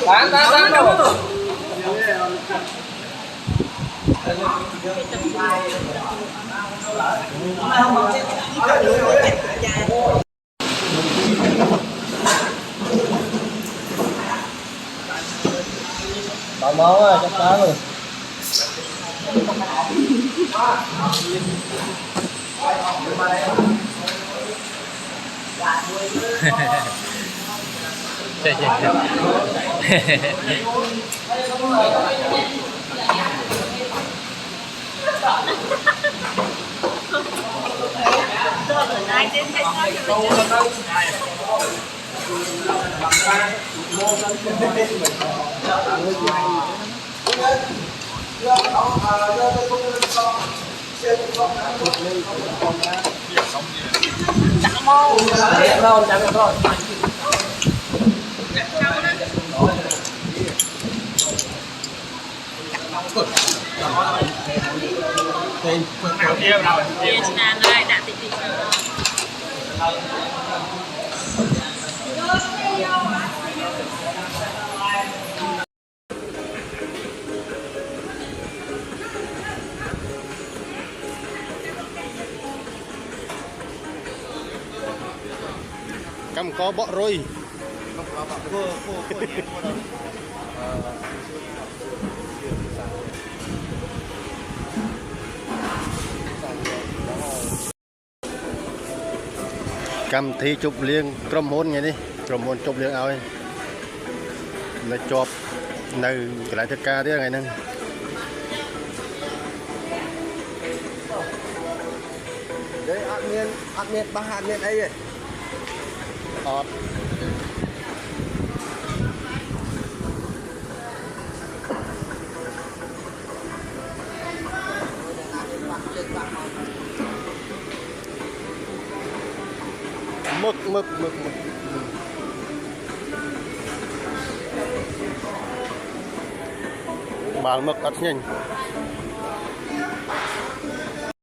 Tán đâu. Tò mò quá, chắc chắn luôn. Cầm có bọ rồi. Cầm thi chụp liên cầm hôn nghe đi, cầm hôn chụp liên ao ấy. Nó chụp nơi cái lại tất cả thế ngày nay. Đấy ăn miên ba hạt miên ấy. Mực bà mực ăn nhanh.